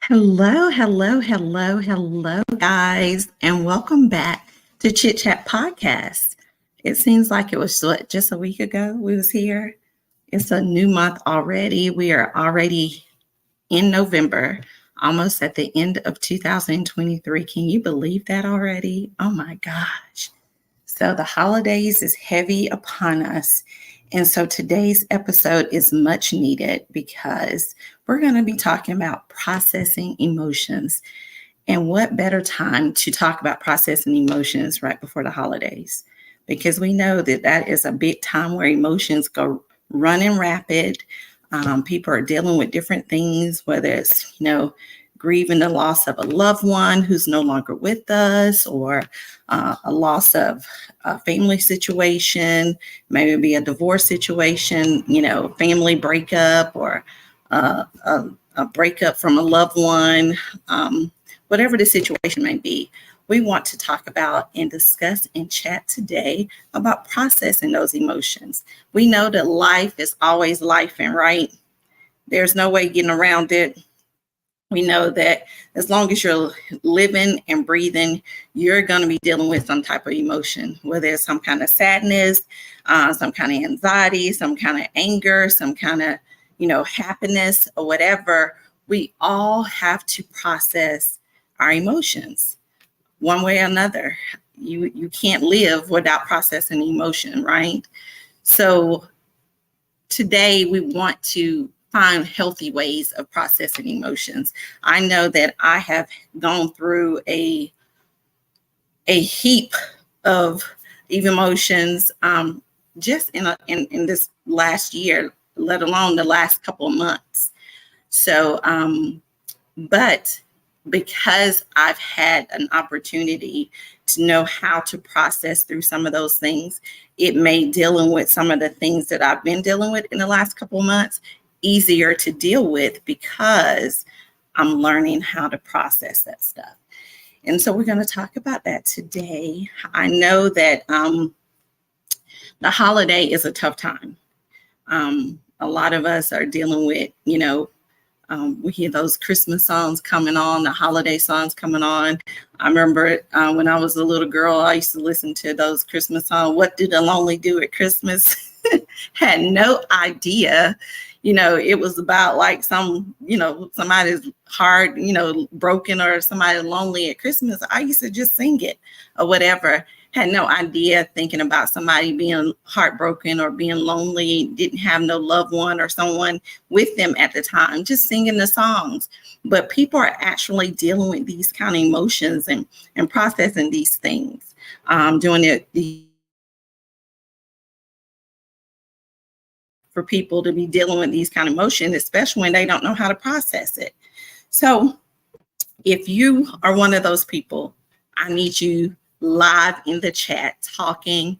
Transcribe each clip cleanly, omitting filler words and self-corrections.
Hello, guys, and welcome back to Chit Chat Podcast. It seems like it was just a week ago we was here. It's a new month already. We are already in November, almost at the end of 2023. Can you believe that already? Oh my gosh. So the holidays is heavy upon us. And so today's episode is much needed because we're going to be talking about processing emotions. And what better time to talk about processing emotions right before the holidays? Because we know that is a big time where emotions go running rapid. People are dealing with different things, whether it's, grieving the loss of a loved one who's no longer with us, or a loss of a family situation, maybe be a divorce situation, family breakup, or a breakup from a loved one, whatever the situation may be. We want to talk about and discuss and chat today about processing those emotions. We know that life is always life, and right? There's no way getting around it. We know that as long as you're living and breathing, you're going to be dealing with some type of emotion, whether it's some kind of sadness, some kind of anxiety, some kind of anger, some kind of, happiness or whatever. We all have to process our emotions one way or another. You can't live without processing emotion, right? So today we want to find healthy ways of processing emotions. I know that I have gone through a heap of emotions just in this last year, let alone the last couple of months. So, but because I've had an opportunity to know how to process through some of those things, it made dealing with some of the things that I've been dealing with in the last couple of months easier to deal with because I'm learning how to process that stuff. And so we're going to talk about that today. I know that the holiday is a tough time. A lot of us are dealing with, we hear those Christmas songs coming on, the holiday songs coming on. I remember when I was a little girl, I used to listen to those Christmas songs. What do the lonely do at Christmas? Had no idea. It was about like somebody's heart, broken, or somebody lonely at Christmas. I used to just sing it or whatever. Had no idea, thinking about somebody being heartbroken or being lonely, didn't have no loved one or someone with them at the time, just singing the songs. But people are actually dealing with these kind of emotions and processing these things, doing it. For people to be dealing with these kind of emotions, especially when they don't know how to process it. So if you are one of those people, I need you live in the chat, talking,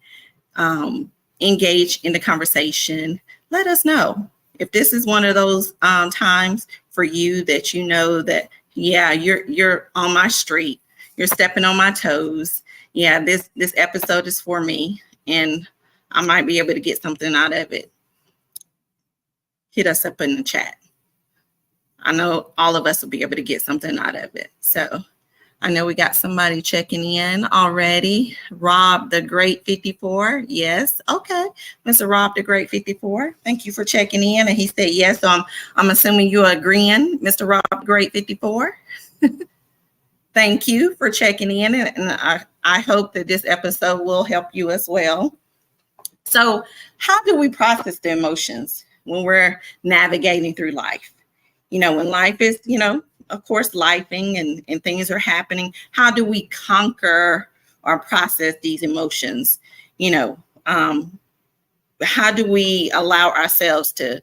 engage in the conversation. Let us know if this is one of those times for you that you know that, yeah, you're on my street, you're stepping on my toes. Yeah, this episode is for me, and I might be able to get something out of it. Hit us up in the chat. I know all of us will be able to get something out of it. So I know we got somebody checking in already. Rob the Great 54. Yes. Okay. Mr. Rob the Great 54. Thank you for checking in. And he said yes. So I'm assuming you're agreeing, Mr. Rob Great 54. Thank you for checking in. And I hope that this episode will help you as well. So how do we process the emotions when we're navigating through life? When life is, of course, lifing and things are happening, how do we conquer or process these emotions? How do we allow ourselves to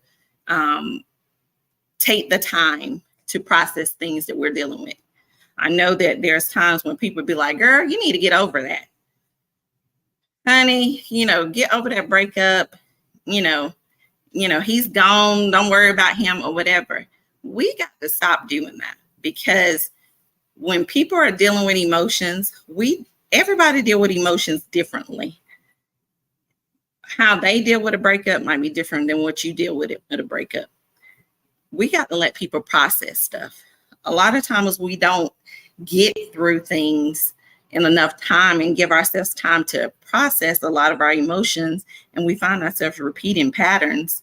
take the time to process things that we're dealing with? I know that there's times when people be like, girl, you need to get over that. Honey, get over that breakup. He's gone. Don't worry about him or whatever. We got to stop doing that, because when people are dealing with emotions, everybody deal with emotions differently. How they deal with a breakup might be different than what you deal with it with a breakup. We got to let people process stuff. a lot of times we don't get through things in enough time and give ourselves time to process a lot of our emotions, and we find ourselves repeating patterns,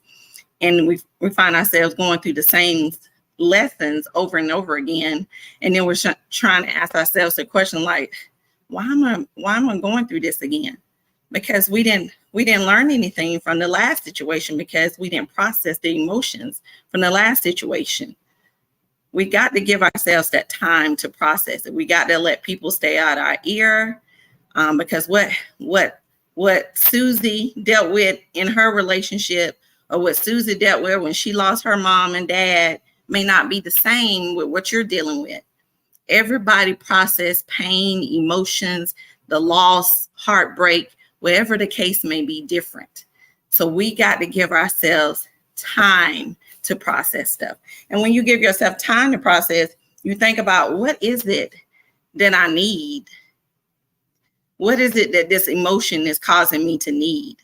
and we find ourselves going through the same lessons over and over again, and then we're trying to ask ourselves the question like, why am I going through this again? Because we didn't learn anything from the last situation, because we didn't process the emotions from the last situation. We got to give ourselves that time to process it. We got to let people stay out our ear, because what Susie dealt with in her relationship, or what Susie dealt with when she lost her mom and dad, may not be the same with what you're dealing with. Everybody process pain, emotions, the loss, heartbreak, whatever the case may be, different. So we got to give ourselves time to process stuff. And when you give yourself time to process, you think about, what is it that I need? What is it that this emotion is causing me to need?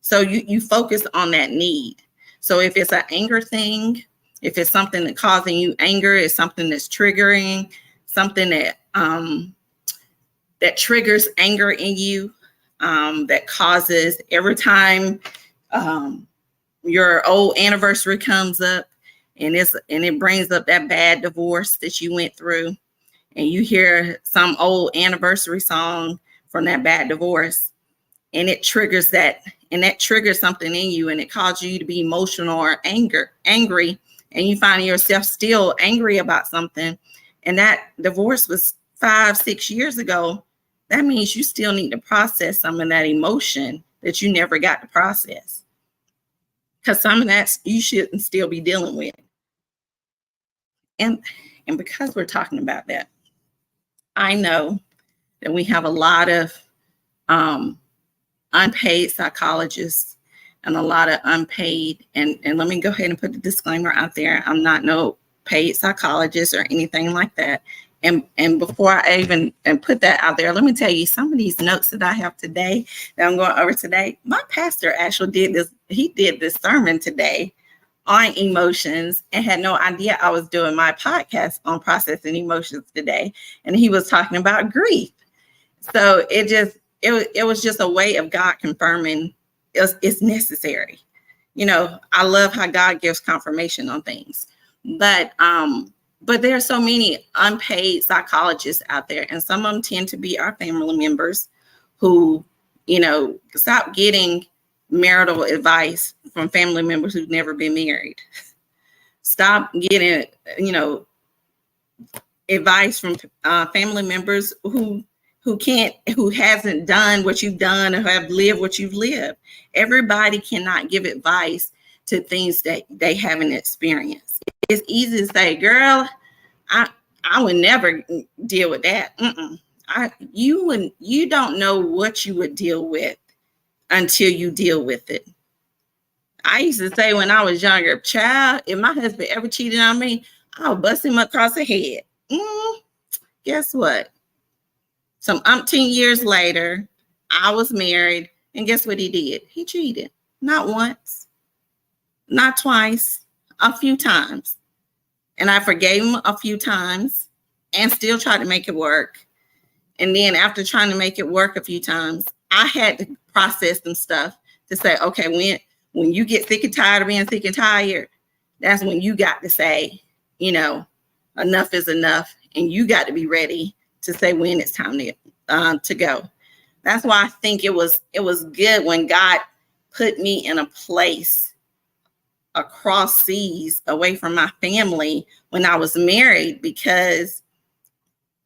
So you focus on that need. So if it's an anger thing, if it's something that's causing you anger, it's something that's triggering, something that that triggers anger in you, that causes every time your old anniversary comes up, and it brings up that bad divorce that you went through, and you hear some old anniversary song from that bad divorce, and it triggers that, and that triggers something in you, and it causes you to be emotional or angry, and you find yourself still angry about something, and that divorce was 5-6 years ago. That means you still need to process some of that emotion that you never got to process, because some of that you shouldn't still be dealing with. And because we're talking about that, I know that we have a lot of unpaid psychologists and a lot of unpaid, and let me go ahead and put the disclaimer out there. I'm not no paid psychologist or anything like that. And before I even put that out there, let me tell you, some of these notes that I have today, that I'm going over today, my pastor actually did this. He did this sermon today on emotions and had no idea I was doing my podcast on processing emotions today. And he was talking about grief. So it was just a way of God confirming it's necessary. You know, I love how God gives confirmation on things, but there are so many unpaid psychologists out there, and some of them tend to be our family members who, you know, stop getting marital advice from family members who've never been married. Stop getting, you know, advice from family members who hasn't done what you've done or have lived what you've lived. Everybody cannot give advice to things that they haven't experienced. It's easy to say, girl, I would never deal with that. You don't know what you would deal with until you deal with it. I used to say when I was younger, child, if my husband ever cheated on me, I would bust him across the head. Guess what? Some umpteen years later, I was married, and guess what he did? He cheated. Not once, not twice, a few times. And I forgave him a few times and still tried to make it work. And then after trying to make it work a few times, I had to process some stuff to say, okay, when you get sick and tired of being sick and tired, that's when you got to say, you know, enough is enough. And you got to be ready to say when it's time to go. That's why I think it was good when God put me in a place across seas away from my family when I was married, because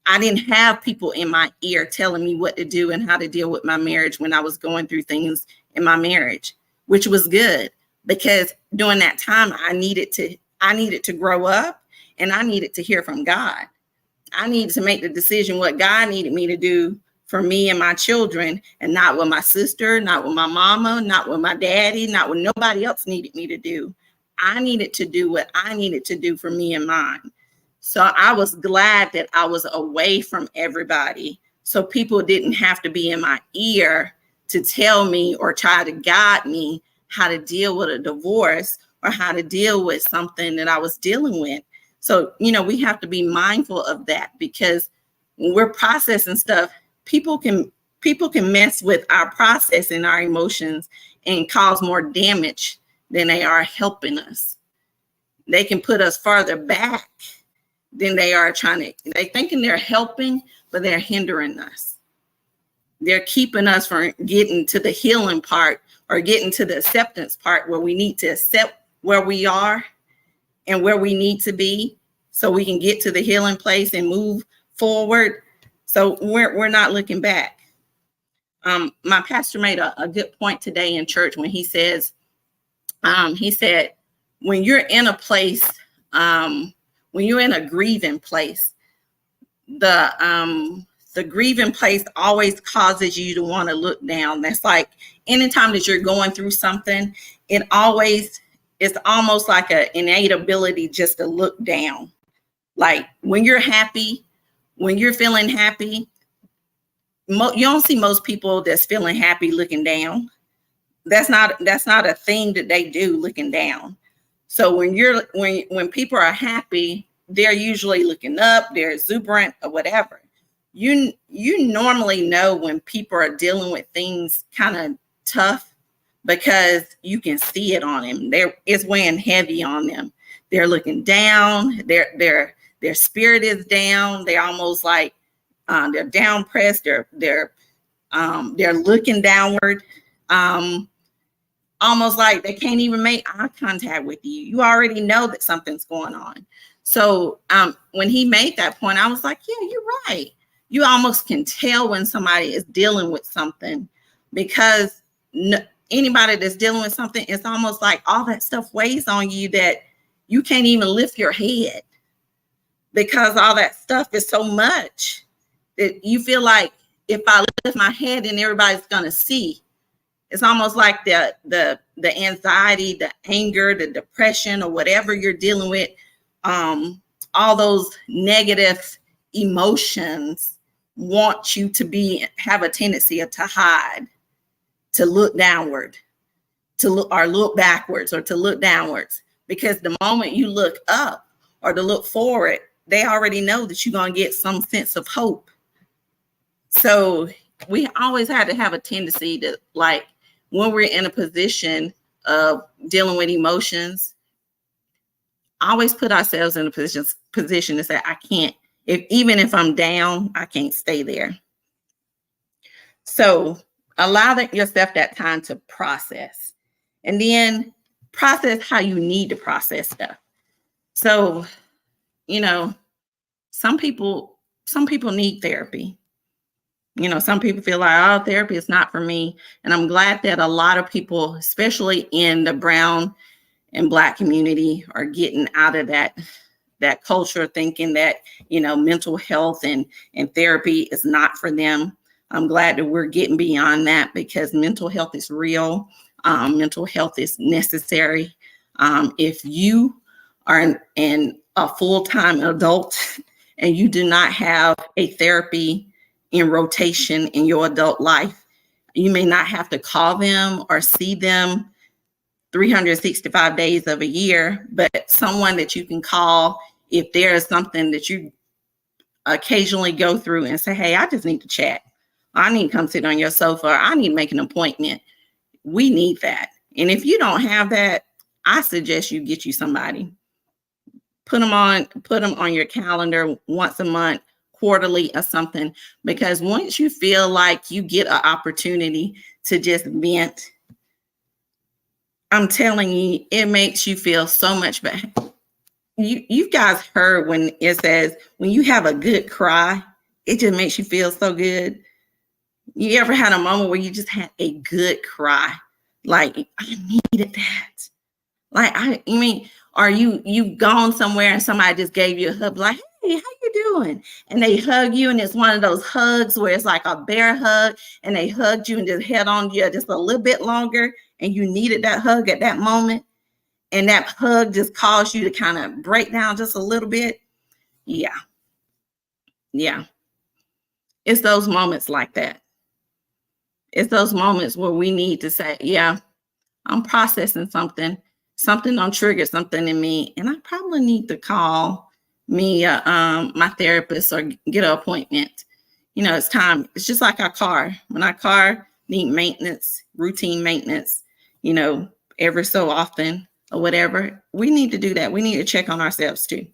I didn't have people in my ear telling me what to do and how to deal with my marriage when I was going through things in my marriage, which was good, because during that time I needed to grow up, and I needed to hear from God. I needed to make the decision what God needed me to do for me and my children, and not what my sister, not what my mama, not what my daddy, not what nobody else needed me to do. I needed to do what I needed to do for me and mine. So I was glad that I was away from everybody, so people didn't have to be in my ear to tell me or try to guide me how to deal with a divorce or how to deal with something that I was dealing with. So, we have to be mindful of that, because when we're processing stuff, people can mess with our process and our emotions and cause more damage than they are helping us. They can put us farther back than they are they thinking they're helping, but they're hindering us. They're keeping us from getting to the healing part, or getting to the acceptance part, where we need to accept where we are and where we need to be, so we can get to the healing place and move forward. So we're not looking back. My pastor made a good point today in church when he said, when you're in a place, when you're in a grieving place, the grieving place always causes you to want to look down. That's like anytime that you're going through something, it's almost like an innate ability just to look down. Like when you're happy, when you're feeling happy, you don't see most people that's feeling happy looking down. That's not a thing that they do, looking down. So when people are happy, they're usually looking up, they're exuberant or whatever. You normally know when people are dealing with things kind of tough, because you can see it on them. It's weighing heavy on them. They're looking down. Their spirit is down. They're almost like they're down pressed. They're looking downward. Almost like they can't even make eye contact with you. You already know that something's going on. So when he made that point, I was like, yeah, you're right. You almost can tell when somebody is dealing with something, because anybody that's dealing with something, it's almost like all that stuff weighs on you that you can't even lift your head, because all that stuff is so much that you feel like if I lift my head, then everybody's going to see. It's almost like the anxiety, the anger, the depression, or whatever you're dealing with, all those negative emotions want you to have a tendency to hide, to look downward, or look backwards, or to look downwards. Because the moment you look up or to look forward, they already know that you're going to get some sense of hope. So we always had to have a tendency to, like, when we're in a position of dealing with emotions, always put ourselves in a position to say, I can't, even if I'm down, I can't stay there. So allow yourself that time to process, and then process how you need to process stuff. So, some people need therapy. Some people feel like, oh, therapy is not for me. And I'm glad that a lot of people, especially in the brown and Black community, are getting out of that culture, thinking that, mental health and therapy is not for them. I'm glad that we're getting beyond that, because mental health is real. Mental health is necessary. If you are a full-time adult and you do not have a therapy in rotation in your adult life, you may not have to call them or see them 365 days of a year, but someone that you can call if there is something that you occasionally go through and say, hey, I just need to chat. I need to come sit on your sofa. I need to make an appointment. We need that. And if you don't have that, I suggest you get you somebody. Put them on your calendar once a month, quarterly or something, because once you feel like you get an opportunity to just vent, I'm telling you, it makes you feel so much better. You guys heard when it says, when you have a good cry, it just makes you feel so good. You ever had a moment where you just had a good cry? Like, I needed that. Like, or you've gone somewhere and somebody just gave you a hug, like, hey, how you doing? And they hug you, and it's one of those hugs where it's like a bear hug, and they hugged you and just held on to you just a little bit longer, and you needed that hug at that moment, and that hug just caused you to kind of break down just a little bit. Yeah. It's those moments like that. It's those moments where we need to say, yeah, I'm processing something done triggered something in me, and I probably need to call me my therapist or get an appointment. It's time. It's just like our car. When our car need maintenance, routine maintenance, every so often or whatever, we need to do that. We need to check on ourselves too.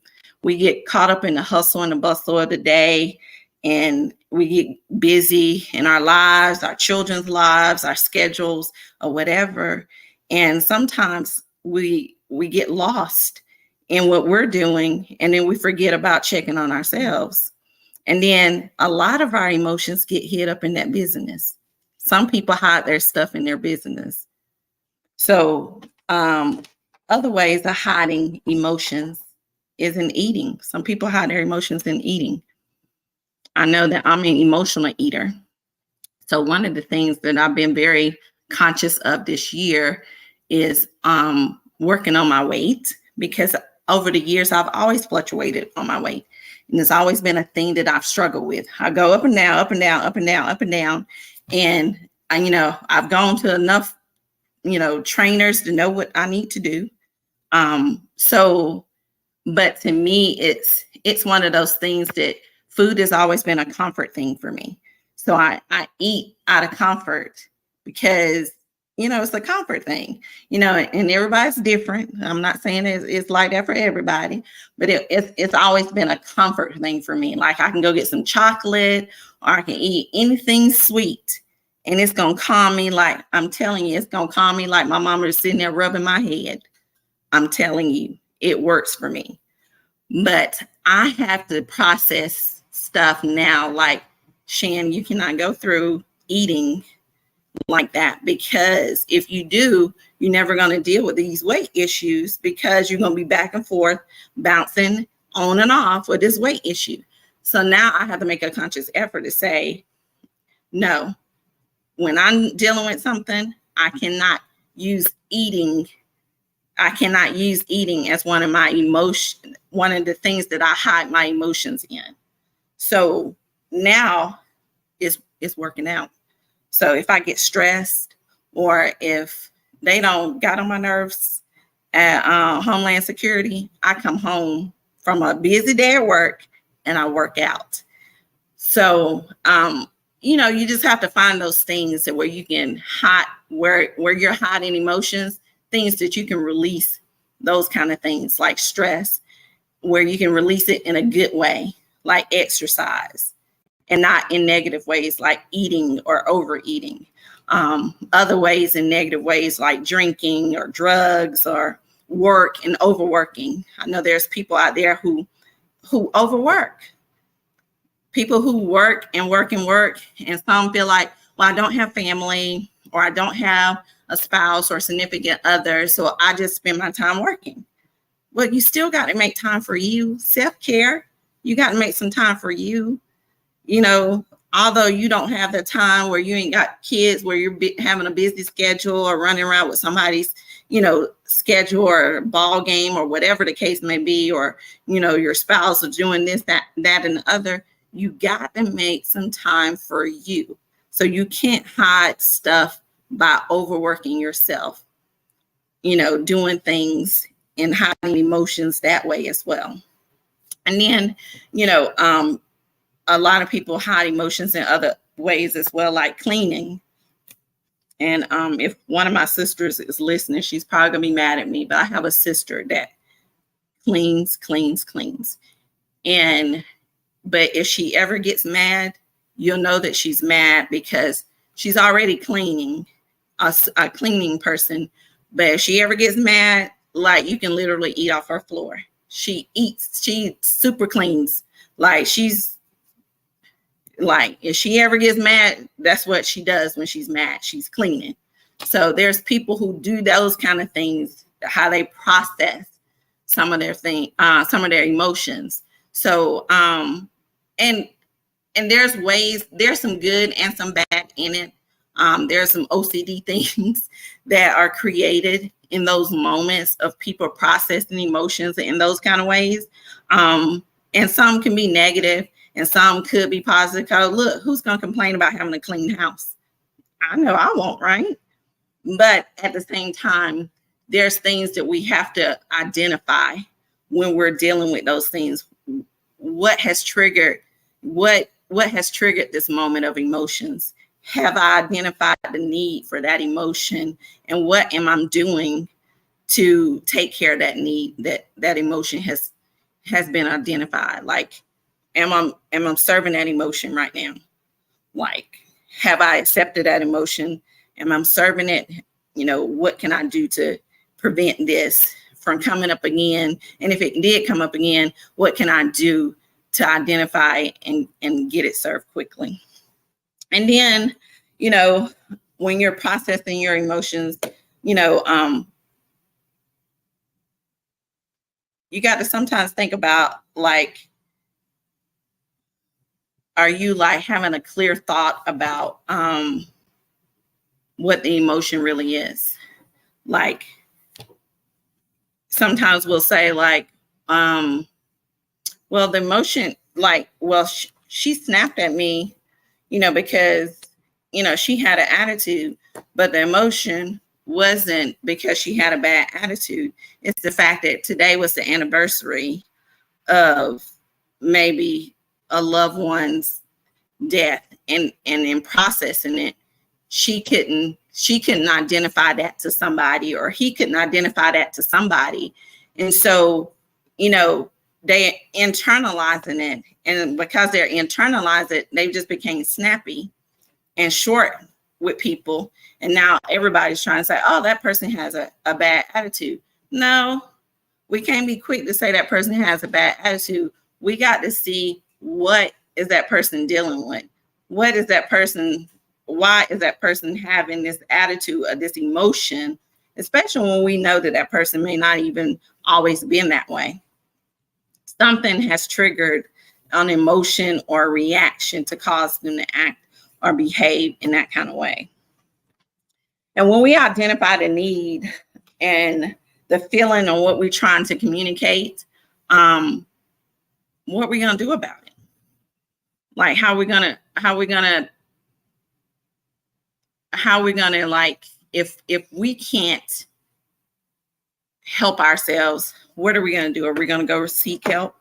We get caught up in the hustle and the bustle of the day, and we get busy in our lives, our children's lives, our schedules, or whatever. And sometimes we get lost in what we're doing, and then we forget about checking on ourselves. And then a lot of our emotions get hid up in that business. Some people hide their stuff in their business. So other ways of hiding emotions is in eating. Some people hide their emotions in eating. I know that I'm an emotional eater. So one of the things that I've been very conscious of this year is working on my weight, because over the years, I've always fluctuated on my weight. And it's always been a thing that I've struggled with. I go up and down, up and down, up and down, up and down. And I've gone to enough, trainers to know what I need to do. But to me, it's one of those things that food has always been a comfort thing for me. So I eat out of comfort because, it's a comfort thing, and everybody's different. I'm not saying it's like that for everybody, but it's always been a comfort thing for me. Like I can go get some chocolate, or I can eat anything sweet, and it's going to calm me. Like I'm telling you, it's going to calm me like my mama is sitting there rubbing my head. I'm telling you, it works for me. But I have to process stuff now. Like, Shan, you cannot go through eating like that, because if you do, you're never going to deal with these weight issues, because you're going to be back and forth bouncing on and off with this weight issue. So now I have to make a conscious effort to say, no, when I'm dealing with something, I cannot use eating as one of the things that I hide my emotions in. So now it's working out. So if I get stressed, or if they don't got on my nerves at Homeland Security, I come home from a busy day at work and I work out. So, you just have to find those things that where you can hide, where you're hiding emotions, things that you can release, those kind of things like stress, where you can release it in a good way, like exercise, and not in negative ways like eating or overeating. Other ways in negative ways like drinking or drugs or work and overworking. I know there's people out there who overwork. People who work and work and work, and some feel like, well, I don't have family, or I don't have a spouse or significant other, so I just spend my time working. Well, you still got to make time for you. Self-care, you got to make some time for you. Although you don't have the time, where you ain't got kids, where you're having a busy schedule or running around with somebody's, schedule or ball game or whatever the case may be, or, your spouse is doing this, that, and the other, you got to make some time for you. So you can't hide stuff by overworking yourself, doing things and hiding emotions that way as well. And then, a lot of people hide emotions in other ways as well, like cleaning. And if one of my sisters is listening, she's probably gonna be mad at me, but I have a sister that cleans. But if she ever gets mad, you'll know that she's mad because she's already cleaning, a cleaning person. But if she ever gets mad, like you can literally eat off her floor. She super cleans. Like if she ever gets mad, that's what she does when she's mad. She's cleaning. So there's people who do those kind of things, how they process some of their emotions. So, and there's some good and some bad in it. There's some OCD things that are created in those moments of people processing emotions in those kind of ways. And some can be negative and some could be positive. Cause look, who's going to complain about having a clean house? I know I won't, right? But at the same time, there's things that we have to identify when we're dealing with those things. what has triggered what has triggered this moment of emotions? Have I identified the need for that emotion, and what am I doing to take care of that need, that emotion has been identified? Like, am I serving that emotion right now? Like, have I accepted that emotion? Am I serving it? What can I do to prevent this from coming up again? And if it did come up again, what can I do to identify and get it served quickly? And then, when you're processing your emotions, you got to sometimes think about, like, are you like having a clear thought about what the emotion really is? Like, sometimes we'll say, like, well, the emotion, like, well, she snapped at me, because, she had an attitude, but the emotion wasn't because she had a bad attitude. It's the fact that today was the anniversary of maybe a loved one's death, and in processing it, she couldn't identify that to somebody, or he couldn't identify that to somebody. And so, they internalizing it, and because they're internalizing it, they just became snappy and short with people. And now everybody's trying to say, oh, that person has a bad attitude. No, we can't be quick to say that person has a bad attitude. We got to see, what is that person dealing with? What is that person, why is that person having this attitude or this emotion, especially when we know that that person may not even always been that way. Something has triggered an emotion or reaction to cause them to act or behave in that kind of way. And when we identify the need and the feeling of what we're trying to communicate, what are we going to do about it? Like, how are we going to, like, if we can't help ourselves, what are we going to do? Are we going to go seek help?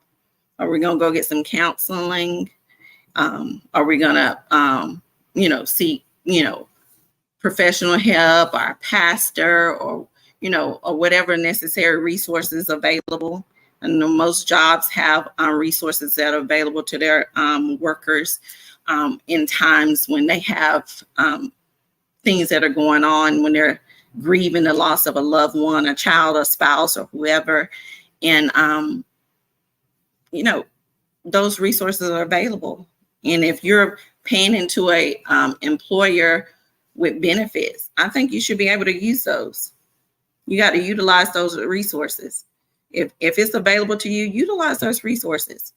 Are we going to go get some counseling? Are we going to, seek, professional help, our pastor, or, or whatever necessary resources available? And most jobs have resources that are available to their workers in times when they have things that are going on, when they're grieving the loss of a loved one, a child, a spouse, or whoever. And, those resources are available. And if you're paying into a employer with benefits, I think you should be able to use those. You got to utilize those resources. If it's available to you, utilize those resources.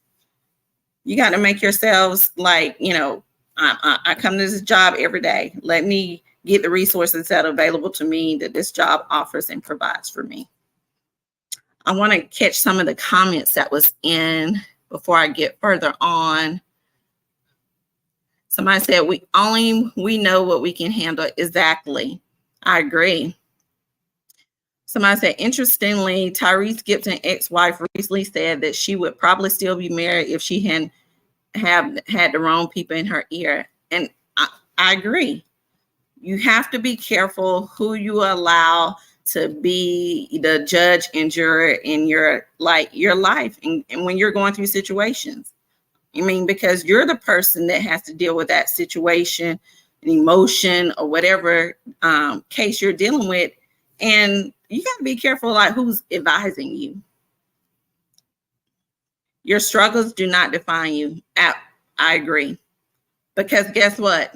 You got to make yourselves like, I come to this job every day. Let me get the resources that are available to me that this job offers and provides for me. I want to catch some of the comments that was in before I get further on. Somebody said, we know what we can handle. Exactly. I agree. Somebody said, interestingly, Tyrese Gibson's ex-wife recently said that she would probably still be married if she hadn't had the wrong people in her ear. And I agree. You have to be careful who you allow to be the judge and juror in your life and when you're going through situations. I mean, because you're the person that has to deal with that situation, an emotion, or whatever case you're dealing with. And you got to be careful, like, who's advising you. Your struggles do not define you. I agree. Because guess what?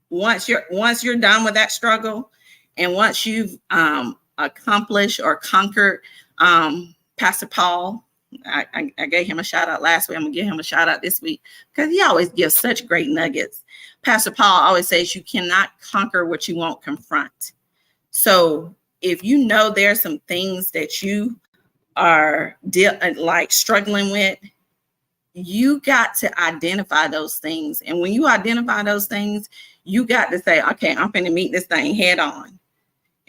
Once you're done with that struggle, and once you've accomplished or conquered, Pastor Paul, I gave him a shout out last week. I'm gonna give him a shout out this week because he always gives such great nuggets. Pastor Paul always says you cannot conquer what you won't confront. So if you know there's some things that you are struggling with, you got to identify those things. And when you identify those things, you got to say, okay, I'm going to meet this thing head on.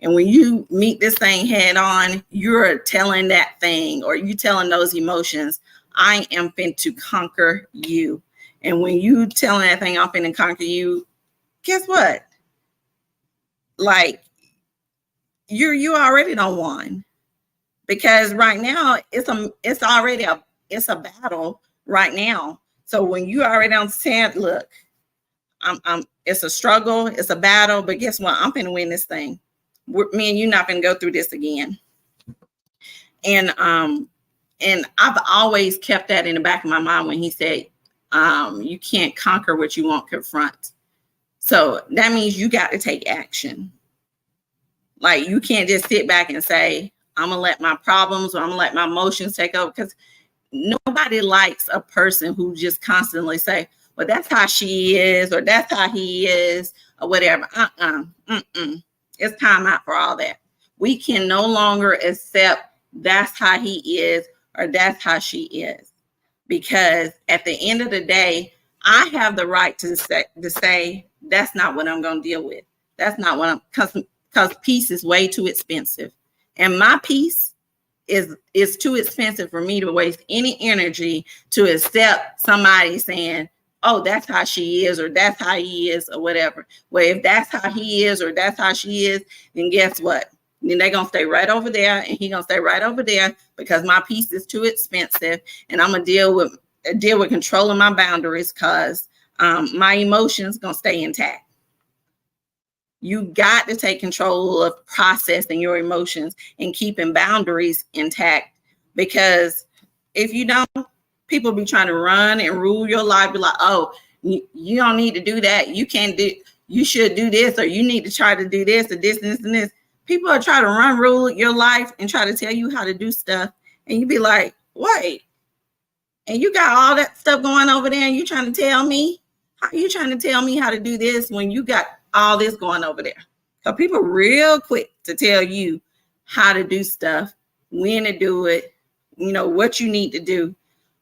And when you meet this thing head on, you're telling that thing, or you telling those emotions, I am fin to conquer you. And when you telling that thing, I'm finna conquer you, guess what? Like, you already don't won. Because right now it's already a battle right now. So when you already understand, look, I'm it's a struggle, it's a battle, but guess what? I'm finna win this thing. Me and you not gonna go through this again. And I've always kept that in the back of my mind when he said, you can't conquer what you won't confront. So that means you got to take action. Like, you can't just sit back and say, I'm gonna let my problems or I'm gonna let my emotions take over, because nobody likes a person who just constantly say, well, that's how she is, or that's how he is, or whatever. It's time out for all that. We can no longer accept that's how he is or that's how she is, because at the end of the day, I have the right to say that's not what I'm going to deal with. That's not what because peace is way too expensive, and my peace is too expensive for me to waste any energy to accept somebody saying, oh, that's how she is, or that's how he is, or whatever. Well, if that's how he is or that's how she is, then guess what? Then they're going to stay right over there, and he's going to stay right over there, because my peace is too expensive, and I'm going to deal with controlling my boundaries, because my emotions going to stay intact. You got to take control of processing your emotions and keeping boundaries intact, because if you don't, people be trying to run and rule your life, be like, oh, you don't need to do that. You should do this, or you need to try to do this, or this, and this, and this. People are trying to rule your life and try to tell you how to do stuff. And you be like, wait, and you got all that stuff going over there, and you trying to tell me? How are you trying to tell me how to do this when you got all this going over there? So people real quick to tell you how to do stuff, when to do it, what you need to do.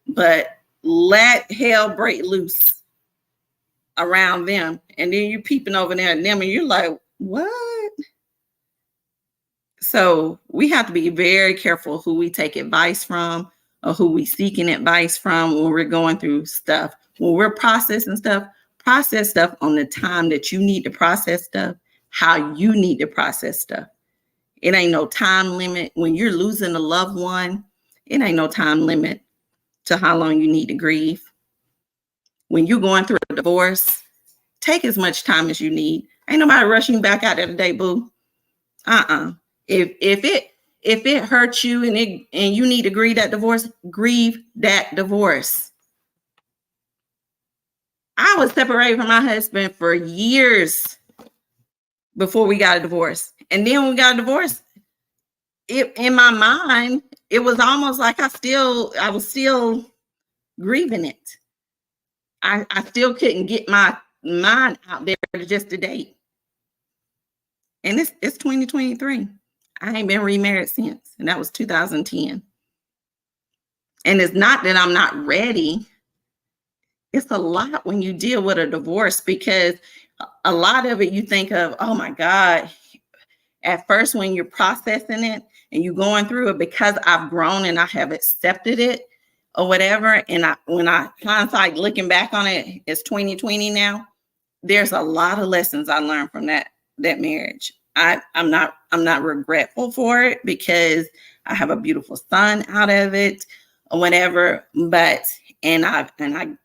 But let hell break loose around them. And then you're peeping over there at them and you're like, what? So we have to be very careful who we take advice from or who we seeking advice from when we're going through stuff. When we're processing stuff, process stuff on the time that you need to process stuff, how you need to process stuff. It ain't no time limit. When you're losing a loved one, it ain't no time limit to how long you need to grieve. When you're going through a divorce, take as much time as you need. Ain't nobody rushing back out there today, boo. If it hurts you and you need to grieve that divorce. I was separated from my husband for years before we got a divorce. And then when we got a divorce, in my mind, it was almost like I was still grieving it. I still couldn't get my mind out there just to date. And it's 2023. I ain't been remarried since, and that was 2010. And it's not that I'm not ready. It's a lot when you deal with a divorce, because a lot of it you think of, oh my God. At first, when you're processing it and you're going through it, because I've grown and I have accepted it or whatever. And when I hindsight looking back on it, it's 2020 now. There's a lot of lessons I learned from that marriage. I'm not regretful for it, because I have a beautiful son out of it or whatever. But I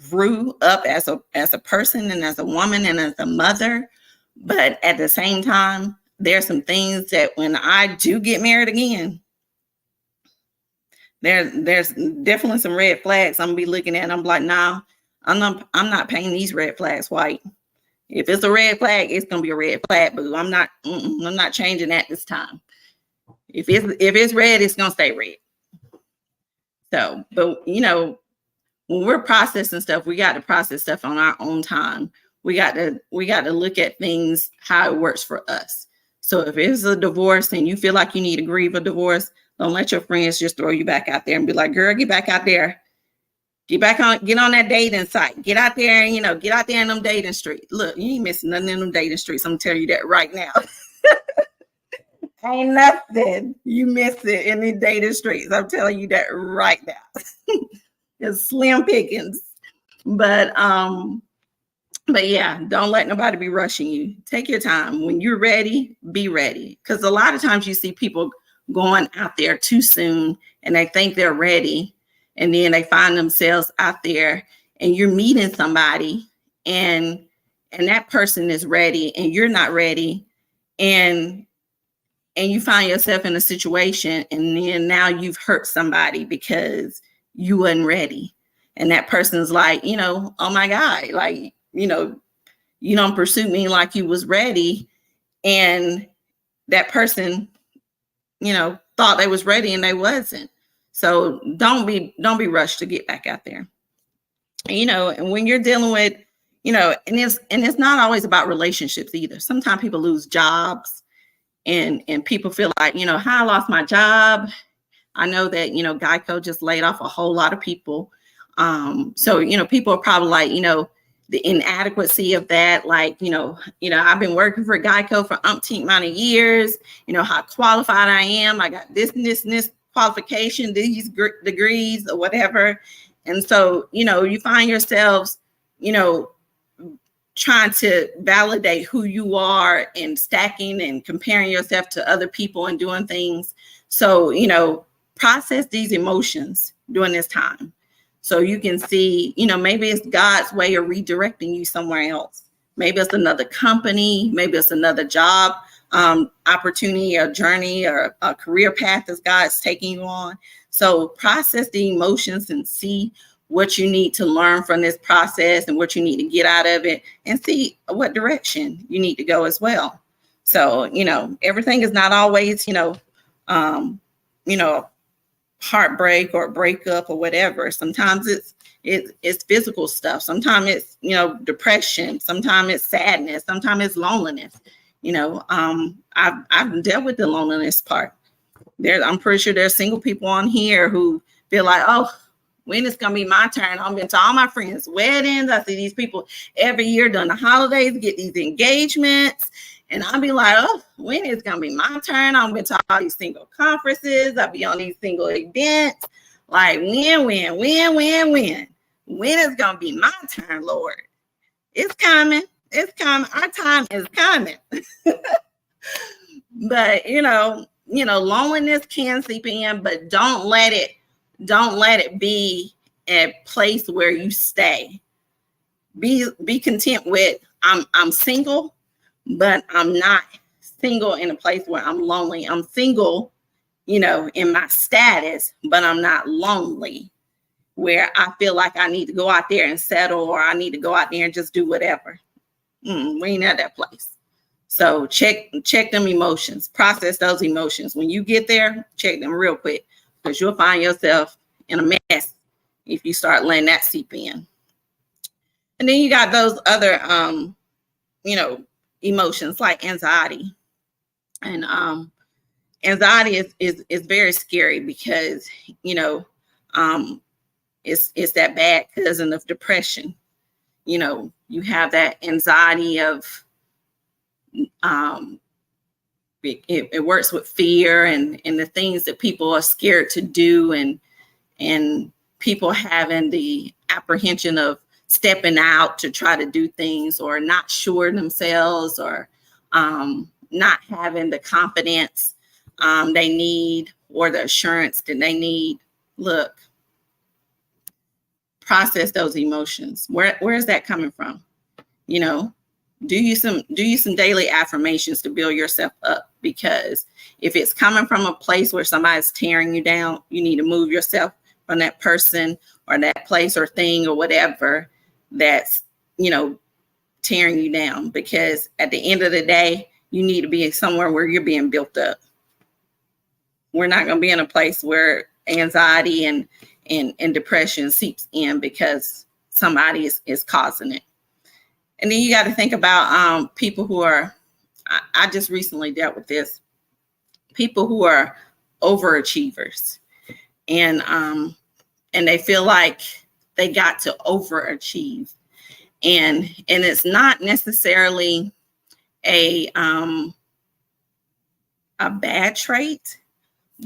grew up as a person and as a woman and as a mother. But at the same time, there's some things that when I do get married again, there's definitely some red flags I'm gonna be looking at. And I'm like, nah, I'm not painting these red flags white. If it's a red flag, it's gonna be a red flag, but I'm not changing that this time. If it's red, it's gonna stay red. So, but when we're processing stuff, we got to process stuff on our own time. We got to look at things how it works for us. So if it's a divorce and you feel like you need to grieve a divorce, don't let your friends just throw you back out there and be like, girl, get back out there. Get on that dating site. Get out there and, get out there in them dating streets. Look, you ain't missing nothing in them dating streets. I'm telling you that right now. Ain't nothing. You miss it in the dating streets. I'm telling you that right now. It's slim pickings. But yeah, don't let nobody be rushing you. Take your time. When you're ready, be ready. Because a lot of times you see people going out there too soon and they think they're ready. And then they find themselves out there and you're meeting somebody and that person is ready and you're not ready. And you find yourself in a situation and then now you've hurt somebody because you wasn't ready. And that person's like, oh my God, like, you don't pursue me like you was ready. And that person, thought they was ready and they wasn't. So don't be rushed to get back out there. And when you're dealing with, and it's not always about relationships either. Sometimes people lose jobs and people feel like, how I lost my job. I know that, Geico just laid off a whole lot of people. So, people are probably like, the inadequacy of that. Like, I've been working for Geico for umpteen amount of years, how qualified I am. I got this and this and this qualification, these degrees or whatever. And so, you find yourselves, trying to validate who you are and stacking and comparing yourself to other people and doing things. So, process these emotions during this time. So you can see, maybe it's God's way of redirecting you somewhere else. Maybe it's another company, maybe it's another job opportunity or journey or a career path that God's taking you on. So process the emotions and see what you need to learn from this process and what you need to get out of it and see what direction you need to go as well. So, everything is not always, heartbreak or breakup or whatever. Sometimes it's physical stuff. Sometimes it's, depression. Sometimes it's sadness. Sometimes it's loneliness. I've dealt with the loneliness part. I'm pretty sure there's single people on here who feel like, oh, when it's going to be my turn? I've been to all my friends' weddings. I see these people every year during the holidays, get these engagements. And I'll be like, oh, when is going to be my turn? I'm going to all these single conferences. I'll be on these single events. Like, when? When is going to be my turn, Lord? It's coming. It's coming. Our time is coming. But, loneliness can seep in, but don't let it be a place where you stay. Be content with, I'm single, but I'm not single in a place where I'm lonely. I'm single, in my status, but I'm not lonely where I feel like I need to go out there and settle or I need to go out there and just do whatever. We ain't at that place. So check them emotions, process those emotions. When you get there, check them real quick because you'll find yourself in a mess if you start letting that seep in. And then you got those other, emotions like anxiety. And anxiety is very scary because, it's that bad cousin of depression. You have that anxiety of, it works with fear and the things that people are scared to do and people having the apprehension of stepping out to try to do things or not sure themselves or not having the confidence they need or the assurance that they need. Look, process those emotions. Where is that coming from? Do you some daily affirmations to build yourself up, because if it's coming from a place where somebody's tearing you down, you need to move yourself from that person or that place or thing or whatever that's, tearing you down, because at the end of the day, you need to be somewhere where you're being built up. We're not going to be in a place where anxiety and depression seeps in because somebody is causing it. And then you got to think about people who are, I just recently dealt with this, people who are overachievers and they feel like they got to overachieve. And it's not necessarily a a bad trait,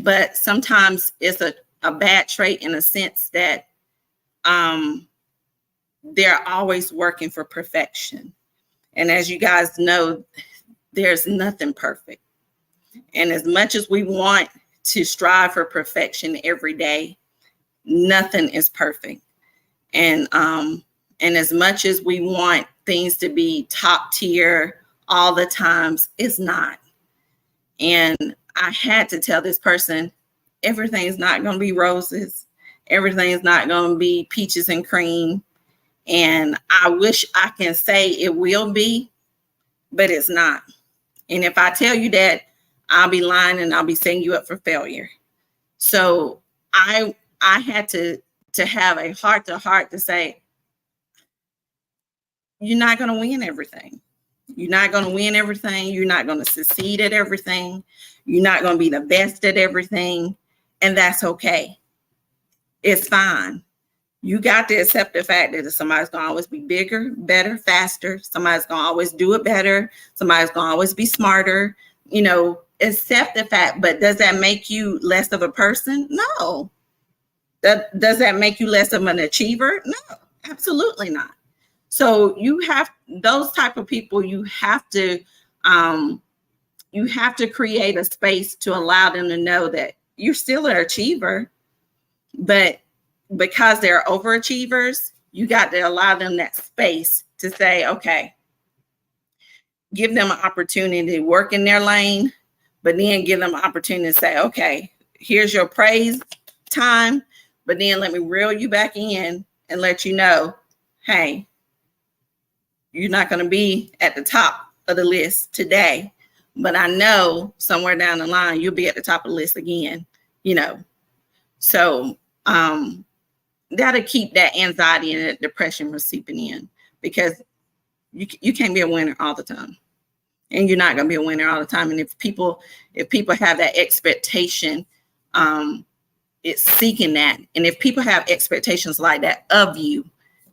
but sometimes it's a bad trait in a sense that they're always working for perfection. And as you guys know, there's nothing perfect. And as much as we want to strive for perfection every day, nothing is perfect. And as much as we want things to be top tier all the times, it's not. And I had to tell this person, everything's not going to be roses. Everything's not going to be peaches and cream. And I wish I can say it will be, but it's not. And if I tell you that, I'll be lying and I'll be setting you up for failure. So I had to have a heart-to-heart to say, you're not going to win everything. You're not going to win everything. You're not going to succeed at everything. You're not going to be the best at everything. And that's okay. It's fine. You got to accept the fact that somebody's going to always be bigger, better, faster. Somebody's going to always do it better. Somebody's going to always be smarter. Accept the fact. But does that make you less of a person? No. Does that make you less of an achiever? No, absolutely not. So you have those type of people, you have to create a space to allow them to know that you're still an achiever, but because they're overachievers, you got to allow them that space to say, okay, give them an opportunity to work in their lane, but then give them an opportunity to say, okay, here's your praise time, but then let me reel you back in and let you know, hey, you're not going to be at the top of the list today, but I know somewhere down the line, you'll be at the top of the list again, So that'll keep that anxiety and that depression from seeping in, because you can't be a winner all the time, and you're not going to be a winner all the time. And if people have that expectation, it's seeking that. And if people have expectations like that of you,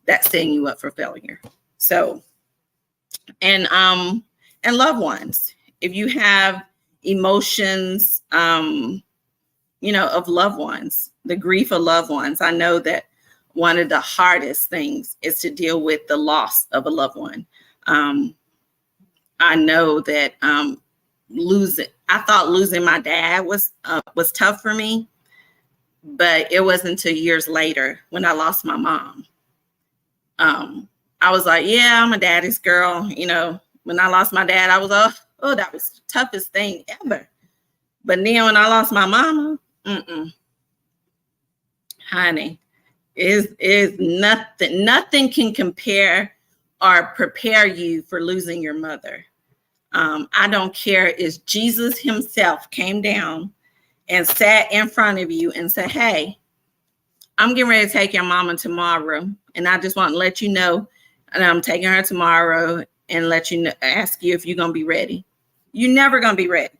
that's setting you up for failure. So, and loved ones, if you have emotions, of loved ones, the grief of loved ones, I know that one of the hardest things is to deal with the loss of a loved one. I know that I thought losing my dad was tough for me, but it wasn't until years later when I lost my mom. I was like, yeah, I'm a daddy's girl. When I lost my dad, I was oh, that was the toughest thing ever. But then when I lost my mama, honey, is nothing can compare or prepare you for losing your mother. I don't care if Jesus himself came down and sat in front of you and said, hey, I'm getting ready to take your mama tomorrow, and I just want to let you know, and I'm taking her tomorrow, and let you know, ask you if you're going to be ready. You're never going to be ready.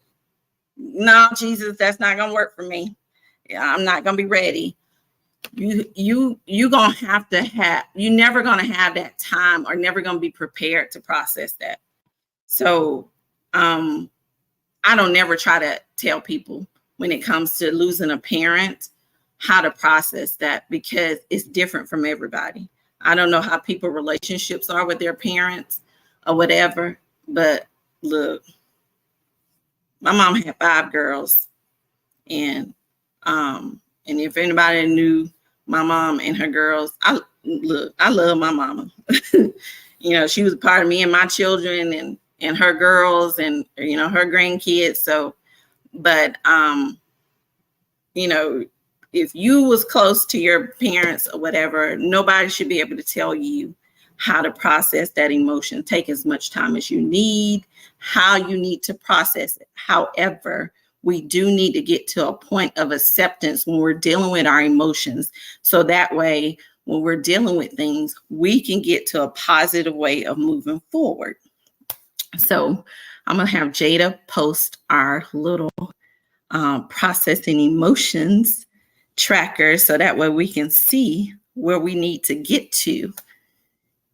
No, Jesus, that's not going to work for me. I'm not going to be ready. You're going to have, you're never going to have that time, or never going to be prepared to process that. So I don't never try to tell people when it comes to losing a parent how to process that, because it's different from everybody. I don't know how people's relationships are with their parents or whatever, but look, my mom had 5 girls, and if anybody knew my mom and her girls, I love my mama. She was a part of me and my children and her girls and her grandkids. So, but if you was close to your parents or whatever, nobody should be able to tell you how to process that emotion. Take as much time as you need, how you need to process it. However, we do need to get to a point of acceptance when we're dealing with our emotions. So that way, when we're dealing with things, we can get to a positive way of moving forward. So I'm going to have Jada post our little processing emotions tracker, so that way we can see where we need to get to.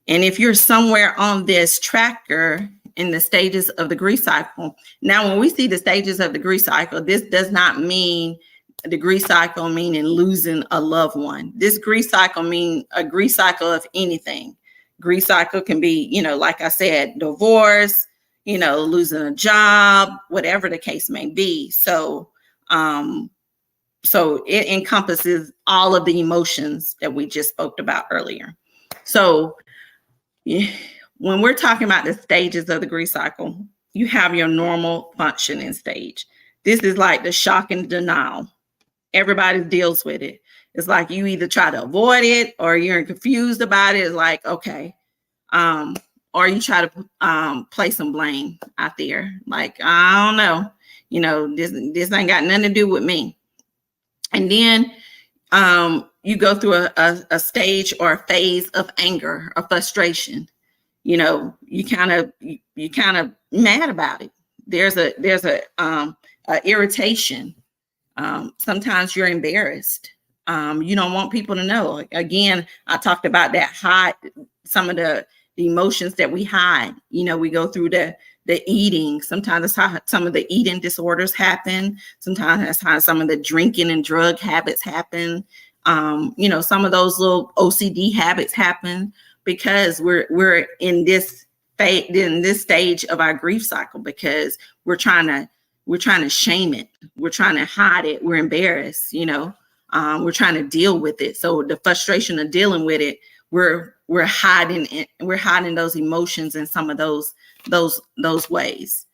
And if you're somewhere on this tracker in the stages of the grief cycle. Now, when we see the stages of the grief cycle, this does not mean the grief cycle meaning losing a loved one. This grief cycle mean a grief cycle of anything. Grief cycle can be, like I said, divorce, losing a job, whatever the case may be. So it encompasses all of the emotions that we just spoke about earlier. So when we're talking about the stages of the grief cycle, you have your normal functioning stage. This is like the shock and denial. Everybody deals with it. It's like you either try to avoid it or you're confused about it. It's like, okay. Or you try to place some blame out there. Like, I don't know, this ain't got nothing to do with me. And then you go through a stage or a phase of anger or frustration. You kind of mad about it. There's a irritation. Sometimes you're embarrassed. You don't want people to know. Again, I talked about that some of the emotions that we hide. We go through the eating. Sometimes that's how some of the eating disorders happen. Sometimes that's how some of the drinking and drug habits happen. Some of those little OCD habits happen because we're in this stage of our grief cycle because we're trying to shame it. We're trying to hide it. We're embarrassed, we're trying to deal with it. So the frustration of dealing with it, we're hiding it. We're hiding those emotions in some of those ways.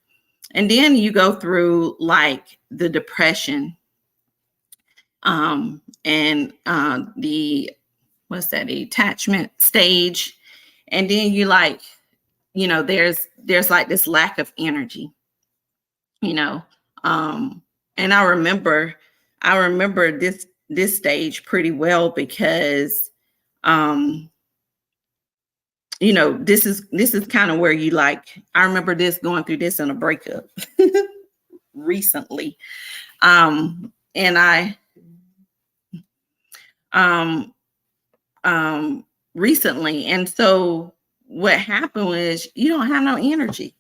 And then you go through like the depression, and the attachment stage. And then you there's like this lack of energy, and I remember this stage pretty well because, this is kind of where you I remember going through this in a breakup recently. And I, recently. And so what happened was you don't have no energy.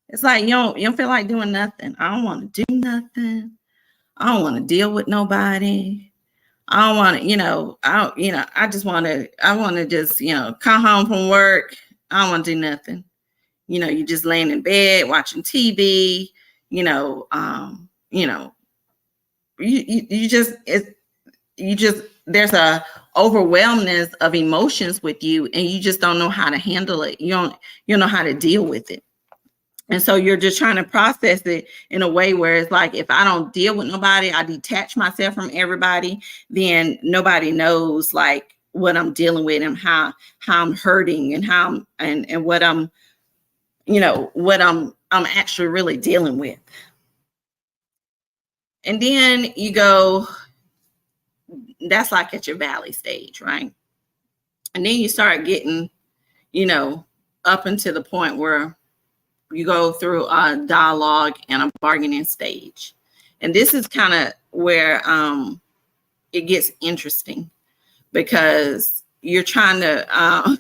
It's like, you don't feel like doing nothing. I don't want to do nothing. I don't want to deal with nobody. I don't want to, I want to just, come home from work. I don't want to do nothing. You just laying in bed, watching TV, there's a overwhelmness of emotions with you and you just don't know how to handle it. You don't know how to deal with it. And so you're just trying to process it in a way where it's like, if I don't deal with nobody, I detach myself from everybody, then nobody knows like what I'm dealing with and how I'm hurting and how and what I'm actually really dealing with. And then you go, that's like at your valley stage, right? And then you start getting, up into the point where you go through a dialogue and a bargaining stage. And this is kind of where it gets interesting because you're trying to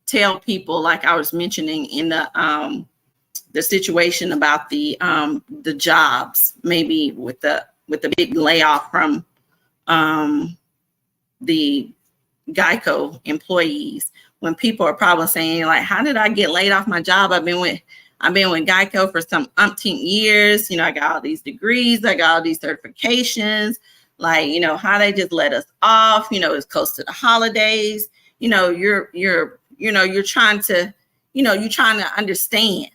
tell people, like I was mentioning in the situation about the jobs, maybe with the big layoff from the Geico employees, when people are probably saying like, how did I get laid off my job? I've been with Geico for some umpteen years. I got all these degrees, I got all these certifications, like, how they just let us off, it's close to the holidays. You're trying to understand,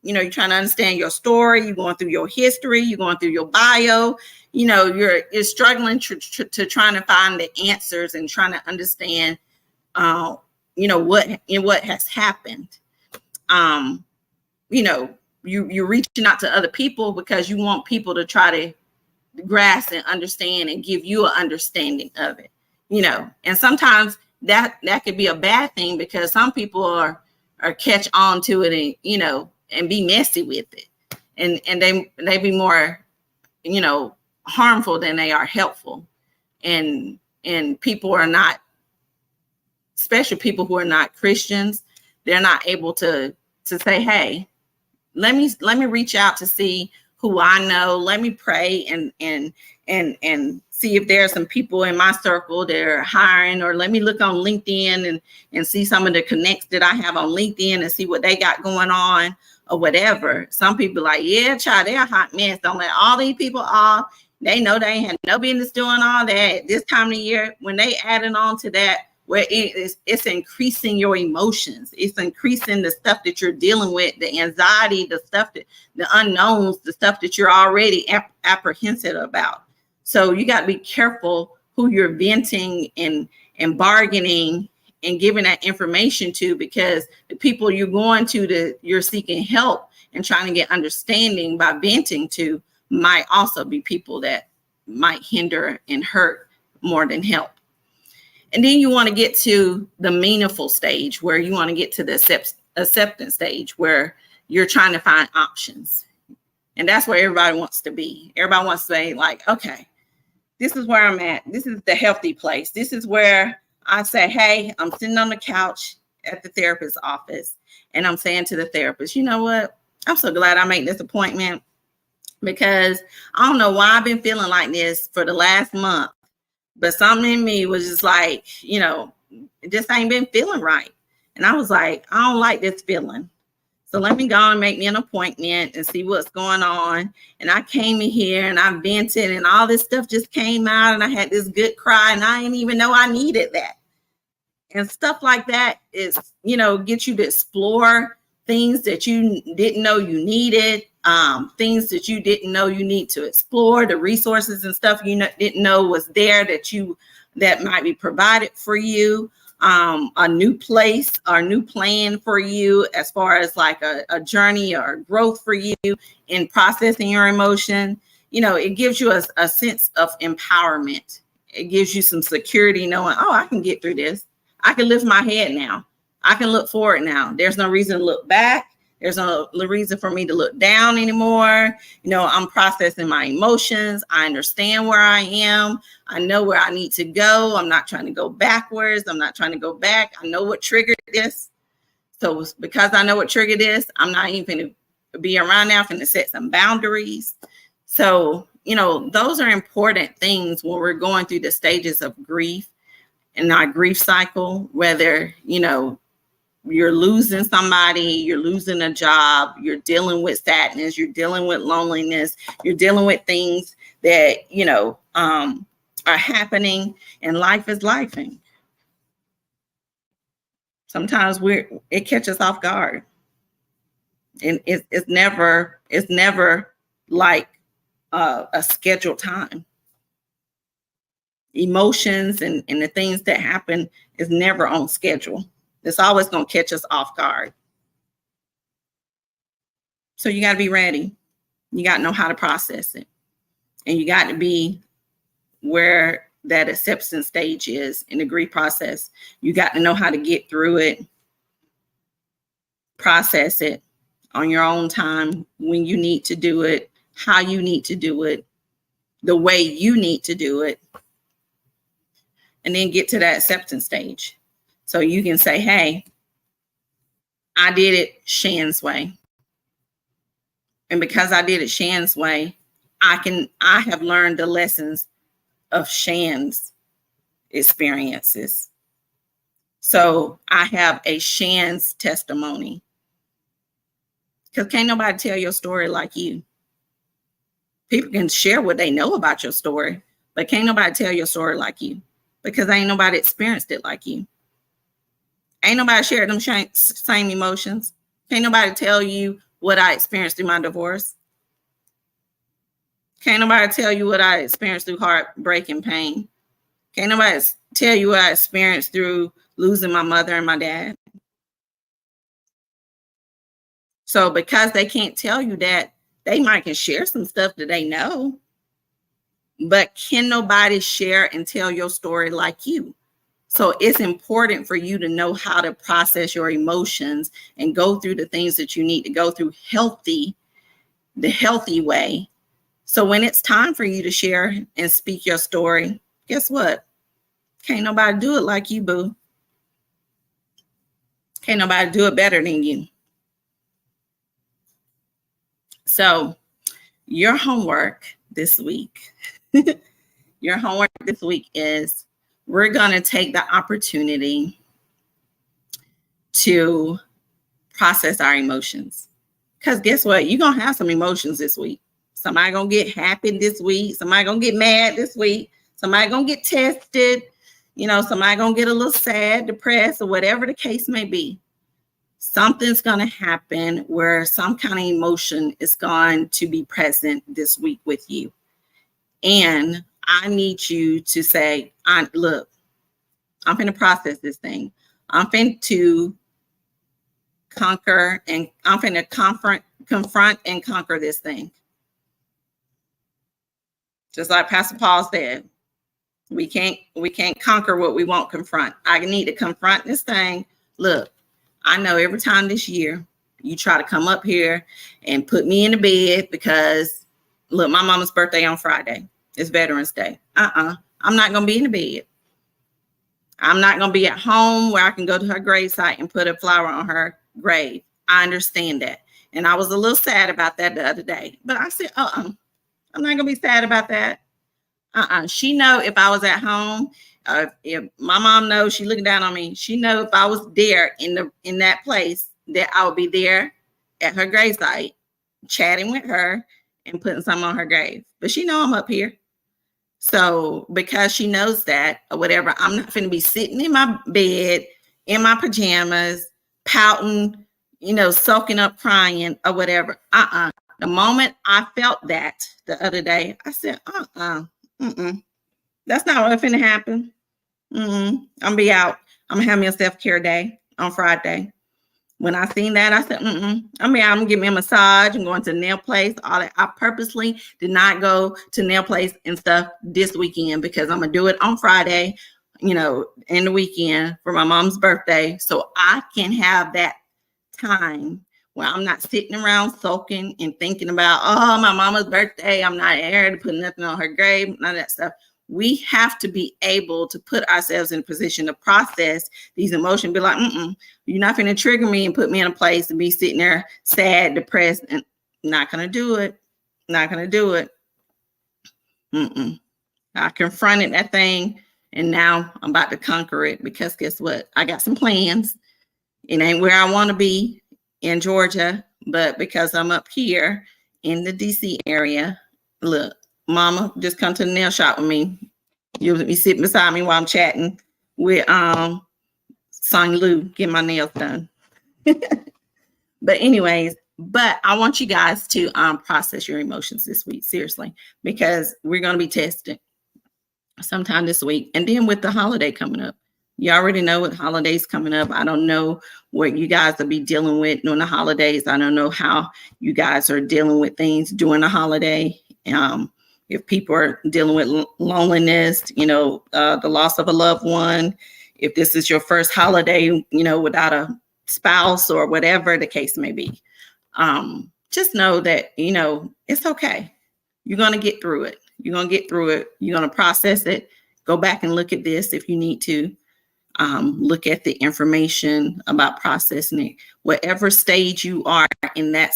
you're trying to understand your story. You're going through your history, you're going through your bio, you're struggling to trying to find the answers and trying to understand, what has happened. You're reaching out to other people because you want people to try to grasp and understand and give you an understanding of it, and sometimes that could be a bad thing because some people are catch on to it and, and be messy with it. And they be more, harmful than they are helpful. And people are not, especially people who are not Christians, they're not able to say, hey, let me reach out to see who I know. Let me pray and see if there are some people in my circle that are hiring, or let me look on LinkedIn and see some of the connects that I have on LinkedIn and see what they got going on or whatever. Some people like, yeah, child, they're a hot mess. Don't let all these people off. They know they ain't had no business doing all that this time of year. When they added on to that, where it's increasing your emotions, it's increasing the stuff that you're dealing with, the anxiety, the stuff that the unknowns, the stuff that you're already apprehensive about. So you got to be careful who you're venting and bargaining and giving that information to, because the people you're going to you're seeking help and trying to get understanding by venting to might also be people that might hinder and hurt more than help. And then you want to get to the meaningful stage, where you want to get to the acceptance stage, where you're trying to find options. And that's where everybody wants to be. Everybody wants to say, like, okay, this is where I'm at. This is the healthy place. This is where I say, hey, I'm sitting on the couch at the therapist's office, and I'm saying to the therapist, you know what? I'm so glad I made this appointment, because I don't know why I've been feeling like this for the last month. But something in me was just like, it just ain't been feeling right. And I was like, I don't like this feeling. So let me go and make me an appointment and see what's going on. And I came in here and I vented and all this stuff just came out, and I had this good cry, and I didn't even know I needed that. And stuff like that is, get you to explore things that you didn't know you needed, things that you didn't know you need to explore, the resources and stuff you didn't know was there that might be provided for you, a new place or new plan for you as far as like a journey or growth for you in processing your emotion. It gives you a sense of empowerment. It gives you some security knowing, oh, I can get through this. I can lift my head now. I can look forward now. There's no reason to look back. There's no reason for me to look down anymore. I'm processing my emotions. I understand where I am. I know where I need to go. I'm not trying to go backwards. I'm not trying to go back. I know what triggered this. So because I know what triggered this, I'm not even going to be around now. I'm going to set some boundaries. So, those are important things when we're going through the stages of grief and our grief cycle, whether, you're losing somebody, you're losing a job, you're dealing with sadness, you're dealing with loneliness, you're dealing with things that, are happening, and life is lifing. Sometimes it catches us off guard. And it's never like a scheduled time. Emotions and the things that happen is never on schedule. It's always going to catch us off guard. So you got to be ready. You got to know how to process it. And you got to be where that acceptance stage is in the grief process. You got to know how to get through it, process it on your own time, when you need to do it, how you need to do it, the way you need to do it, and then get to that acceptance stage. So you can say, hey, I did it Shan's way. And because I did it Shan's way, I have learned the lessons of Shan's experiences. So I have a Shan's testimony. Because can't nobody tell your story like you. People can share what they know about your story, but can't nobody tell your story like you, because ain't nobody experienced it like you. Ain't nobody shared them same emotions. Can't nobody tell you what I experienced through my divorce. Can't nobody tell you what I experienced through heartbreak and pain. Can't nobody tell you what I experienced through losing my mother and my dad. So because they can't tell you that, they might can share some stuff that they know, but can nobody share and tell your story like you? So it's important for you to know how to process your emotions and go through the things that you need to go through the healthy way. So when it's time for you to share and speak your story, guess what? Can't nobody do it like you, boo. Can't nobody do it better than you. So your homework this week, is we're going to take the opportunity to process our emotions. Because guess what? You're going to have some emotions this week. Somebody going to get happy this week. Somebody going to get mad this week. Somebody going to get tested. Somebody going to get a little sad, depressed, or whatever the case may be. Something's going to happen where some kind of emotion is going to be present this week with you. And I need you to say, look, I'm going to process this thing. I'm going to conquer, and I'm going to confront and conquer this thing. Just like Pastor Paul said, we can't conquer what we won't confront. I need to confront this thing. Look, I know every time this year you try to come up here and put me in the bed because, look, my mama's birthday on Friday. It's Veterans Day. I'm not going to be in the bed. I'm not going to be at home where I can go to her gravesite and put a flower on her grave. I understand that. And I was a little sad about that the other day. But I said, I'm not going to be sad about that. She know if I was at home, if my mom knows, she looking down on me. She know if I was there in that place, that I would be there at her gravesite, chatting with her and putting something on her grave. But she know I'm up here. So because she knows that or whatever, I'm not going to be sitting in my bed in my pajamas, pouting, soaking up, crying or whatever. The moment I felt that the other day, I said, that's not what's going to happen. I'm gonna be out. I'm gonna have me a self-care day on Friday. When I seen that, I said, I'm gonna give me a massage. I'm going to the nail place. All that. I purposely did not go to nail place and stuff this weekend because I'm gonna do it on Friday, in the weekend for my mom's birthday. So I can have that time where I'm not sitting around sulking and thinking about, my mama's birthday. I'm not here to put nothing on her grave, none of that stuff. We have to be able to put ourselves in a position to process these emotions, be like, you're not going to trigger me and put me in a place to be sitting there sad, depressed, and not going to do it. Not going to do it. I confronted that thing, and now I'm about to conquer it because guess what? I got some plans. It ain't where I want to be in Georgia, but because I'm up here in the DC area, look, Mama, just come to the nail shop with me. You'll be sitting beside me while I'm chatting with Sonya Lou, get my nails done. But anyways, I want you guys to process your emotions this week, seriously, because we're going to be tested sometime this week. And then with the holiday coming up, you already know what holidays coming up. I don't know what you guys will be dealing with during the holidays. I don't know how you guys are dealing with things during the holiday. If people are dealing with loneliness, the loss of a loved one, if this is your first holiday, without a spouse or whatever the case may be, just know that, it's okay. You're going to get through it. You're going to get through it. You're going to process it. Go back and look at this if you need to. Look at the information about processing it. Whatever stage you are in that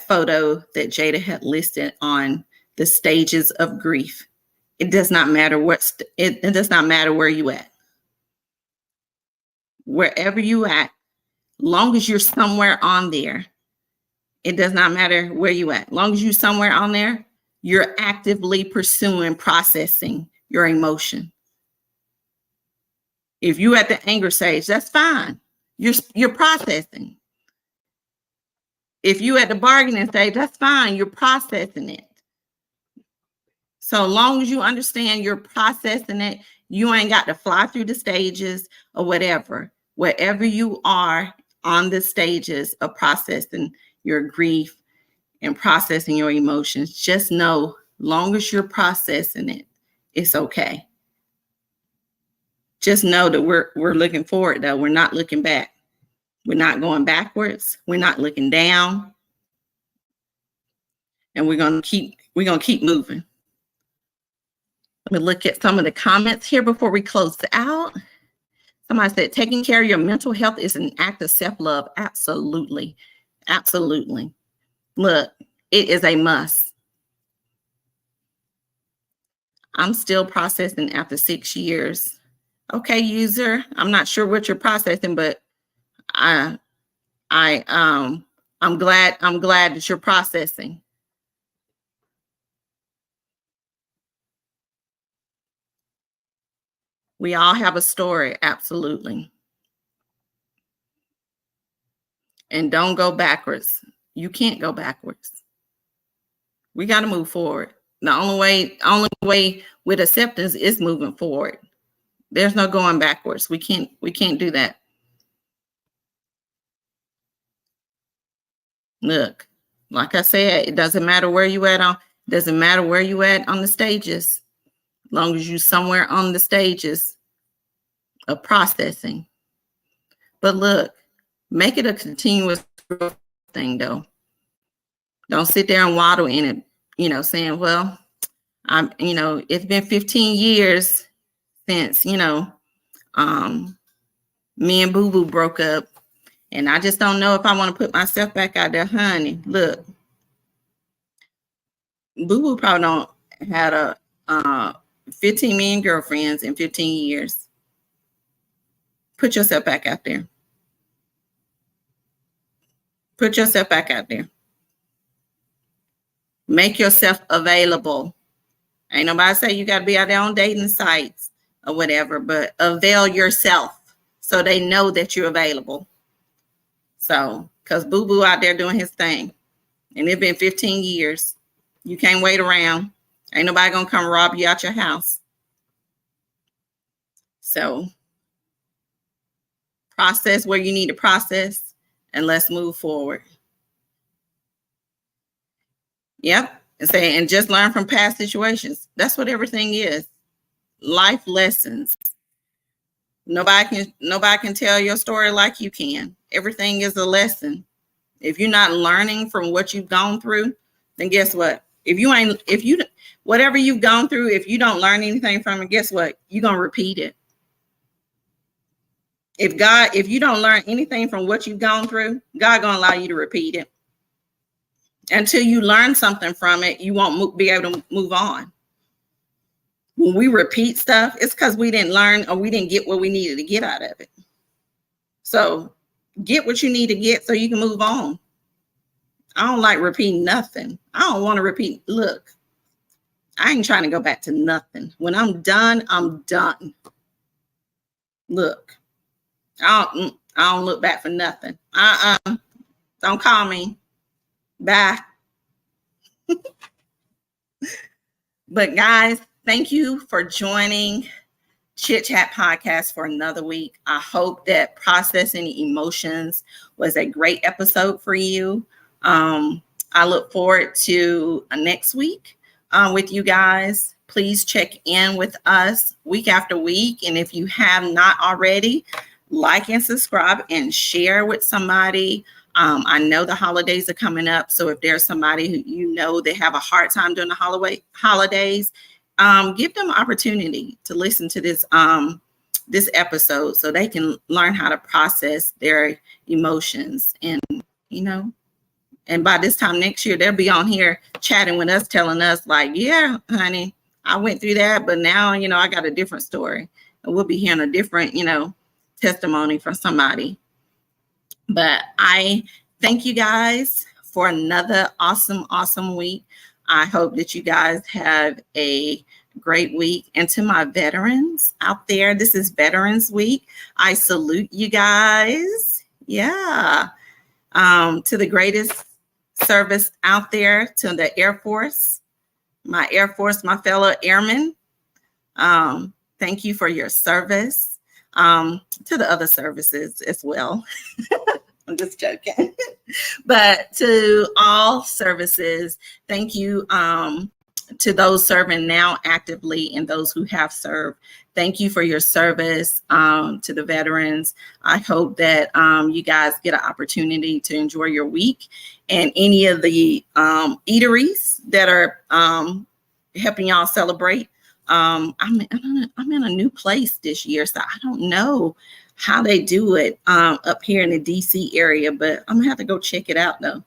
photo that Jada had listed on the stages of grief. It does not matter it does not matter where you at. Wherever you at, long as you're somewhere on there, it does not matter where you at. Long as you're somewhere on there, you're actively pursuing processing your emotion. If you at the anger stage, that's fine. You're processing. If you at the bargaining stage, that's fine. You're processing it. So long as you understand you're processing it, you ain't got to fly through the stages or whatever. Wherever you are on the stages of processing your grief and processing your emotions, just know, long as you're processing it, it's okay. Just know that we're looking forward, though. We're not looking back. We're not going backwards. We're not looking down. And we're gonna keep moving. Let me look at some of the comments here before we close out. Somebody said taking care of your mental health is an act of self-love. Absolutely. Absolutely. Look, it is a must. I'm still processing after 6 years. Okay, user, I'm not sure what you're processing, but I'm glad that you're processing. We all have a story, absolutely. And don't go backwards. You can't go backwards. We got to move forward. The only way with acceptance is moving forward. There's no going backwards. We can't do that. Look, like I said, it doesn't matter where you at on the stages, as long as you somewhere on the stages of processing. But look, make it a continuous thing though. Don't sit there and waddle in it, saying, well, it's been 15 years since, me and Boo Boo broke up. And I just don't know if I want to put myself back out there, honey. Look, Boo Boo probably don't had a 15 million girlfriends in 15 years. Put yourself back out there. Put yourself back out there. Make yourself available. Ain't nobody say you got to be out there on dating sites or whatever, but avail yourself so they know that you're available. So, because Boo Boo out there doing his thing, and it's been 15 years. You can't wait around. Ain't nobody going to come rob you out your house. So, process where you need to process, and let's move forward. Yep. And just learn from past situations. That's what everything is. Life lessons. Nobody can tell your story like you can. Everything is a lesson. If you're not learning from what you've gone through, then guess what? Whatever you've gone through, if you don't learn anything from it, guess what? You're going to repeat it. If you don't learn anything from what you've gone through, God going to allow you to repeat it. Until you learn something from it, you won't be able to move on. When we repeat stuff, it's because we didn't learn or we didn't get what we needed to get out of it. So get what you need to get so you can move on. I don't like repeating nothing. I don't want to repeat. Look, I ain't trying to go back to nothing. When I'm done, I'm done. Look, I don't look back for nothing. Don't call me. Bye. But guys, thank you for joining Chit Chat Podcast for another week. I hope that processing emotions was a great episode for you. I look forward to next week with you guys. Please check in with us week after week. And if you have not already, like and subscribe and share with somebody. I know the holidays are coming up. So if there's somebody who they have a hard time during the holidays, give them an opportunity to listen to this episode so they can learn how to process their emotions. And, and by this time next year, they'll be on here chatting with us, telling us like, yeah, honey, I went through that, but now, I got a different story. And we'll be hearing a different, testimony from somebody. But I thank you guys for another awesome week. I hope that you guys have a great week. And to my veterans out there, this is Veterans Week. I salute you guys. Yeah. To the greatest service out there, to the Air Force, my fellow airmen. Thank you for your service. To the other services as well. I'm just joking. But to all services, thank you to those serving now actively and those who have served. Thank you for your service to the veterans. I hope that you guys get an opportunity to enjoy your week, and any of the eateries that are helping y'all celebrate. I'm in a new place this year, so I don't know how they do it up here in the DC area, but I'm gonna have to go check it out though,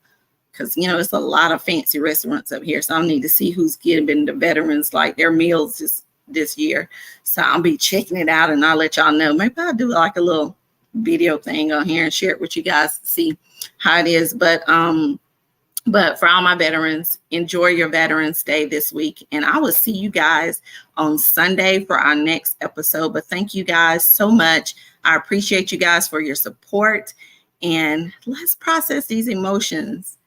because it's a lot of fancy restaurants up here, so I need to see who's giving the veterans like their meals this year. So I'll be checking it out, and I'll let y'all know. Maybe I'll do like a little video thing on here and share it with you guys to see how it is. But for all my veterans, enjoy your Veterans Day this week. And I will see you guys on Sunday for our next episode. But thank you guys so much. I appreciate you guys for your support. And let's process these emotions.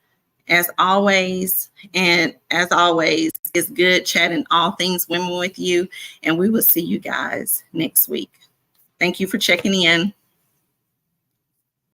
As always, it's good chatting all things women with you. And we will see you guys next week. Thank you for checking in.